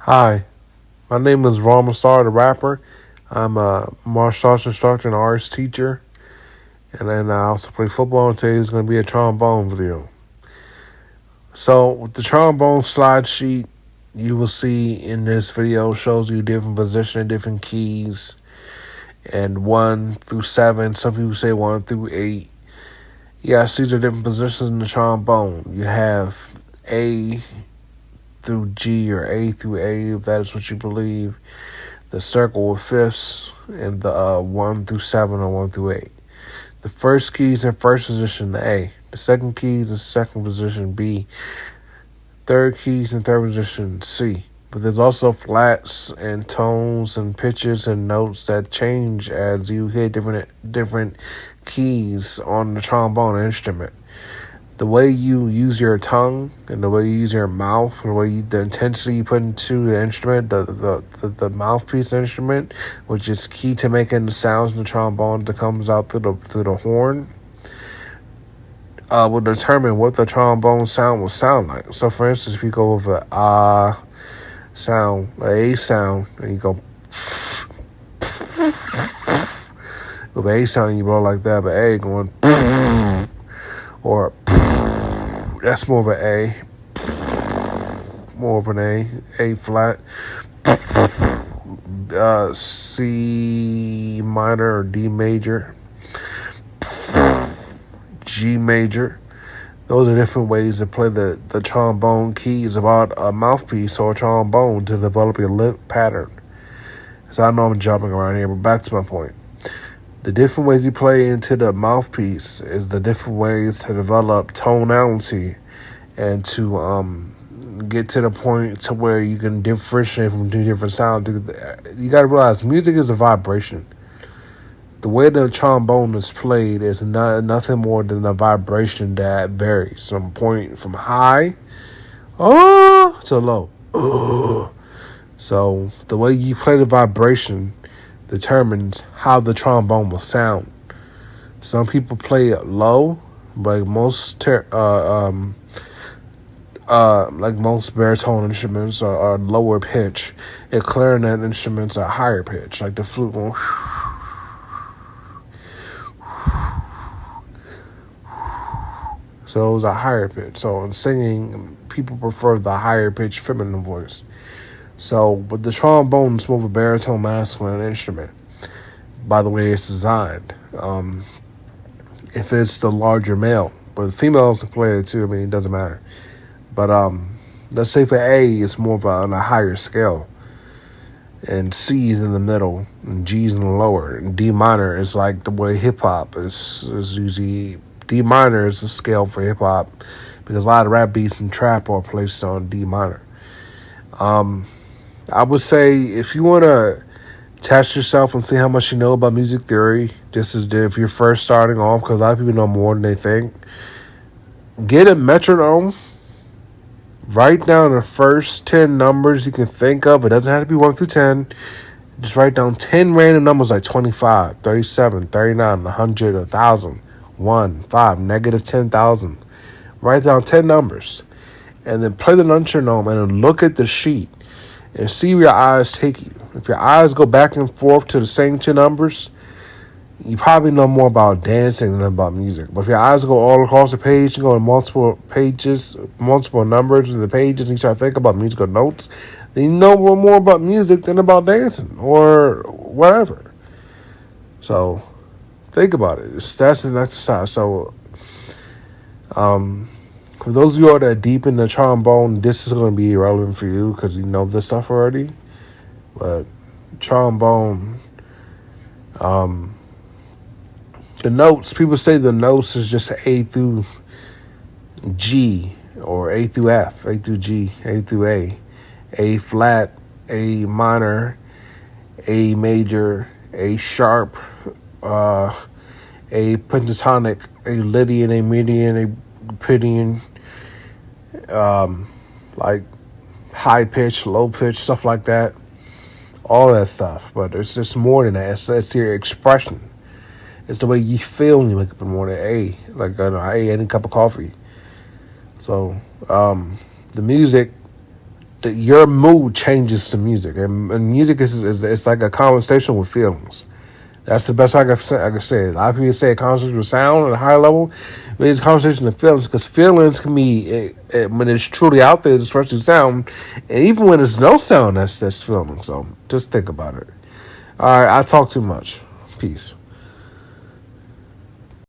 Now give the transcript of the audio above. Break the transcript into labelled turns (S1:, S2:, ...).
S1: Hi, my name is Ramenstar, the rapper. I'm a martial arts instructor and arts teacher, and then I also play football. And today is going to be a trombone video. So, with the trombone slide sheet, you will see in this video shows you different position, different keys, and 1 through 7. Some people say 1 through 8. Yes, these are different positions in the trombone. You have A through G or A through A, if that is what you believe. The circle with fifths, and the 1 through 7 or 1 through 8. The first keys in first position A. The second keys in second position B. Third keys in third position C. But there's also flats and tones and pitches and notes that change as you hit different keys on the trombone instrument. The way you use your tongue and the way you use your mouth, and the intensity you put into the instrument, the mouthpiece instrument, which is key to making the sounds in the trombone that comes out through the horn, will determine what the trombone sound will sound like. So, for instance, if you go with a sound, a sound, and you go with a sound, you blow like that, but A going or that's more of an A, more of an A flat, C minor or D major, G major. Those are different ways to play the trombone keys about a mouthpiece or a trombone to develop your lip pattern. So I know I'm jumping around here, but back to my point. The different ways you play into the mouthpiece is the different ways to develop tonality and to get to the point to where you can differentiate from two different sounds. You got to realize music is a vibration. The way the trombone is played is nothing more than a vibration that varies from high to low. So the way you play the vibration determines how the trombone will sound. Some people play it low, like most baritone instruments are lower pitch, and clarinet instruments are higher pitch, like the flute one. So those are higher pitch. So in singing, people prefer the higher pitch feminine voice. So, but the trombone is more of a baritone masculine instrument, by the way it's designed. If it's the larger male, but females can play it too. I mean, it doesn't matter. But let's say for A, it's more of on a higher scale, and C is in the middle, and G is in the lower, and D minor is like the way hip hop is usually. D minor is the scale for hip hop because a lot of rap beats and trap are placed on D minor. I would say if you want to test yourself and see how much you know about music theory, this is if you're first starting off, because a lot of people know more than they think. Get a metronome. Write down the first 10 numbers you can think of. It doesn't have to be 1 through 10. Just write down 10 random numbers like 25, 37, 39, 100, 1,000, 1, 5, negative 10,000. Write down 10 numbers. And then play the metronome and then look at the sheet and see where your eyes take you. If your eyes go back and forth to the same 2 numbers, you probably know more about dancing than about music. But if your eyes go all across the page, you go in multiple pages, multiple numbers in the pages, and you start thinking about musical notes, then you know more about music than about dancing or whatever. So think about it. That's an exercise. So for those of you that are deep in the trombone, this is going to be irrelevant for you because you know this stuff already. But trombone, the notes, people say the notes is just A through G or A through F, A through G, A through A flat, A minor, A major, A sharp, A pentatonic, A Lydian, A median, A Pythian, like high pitch, low pitch, stuff like that. All that stuff. But it's just more than that. It's your expression. It's the way you feel when you wake up in the morning. A, like any cup of coffee. So the music your mood changes to music, and music is it's like a conversation with feelings. That's the best I can say. A lot of people say a conversation with sound at a high level, but it's a conversation with feelings because feelings can be when it's truly out there, especially sound, and even when there's no sound, that's feeling. So just think about it. All right, I talk too much. Peace.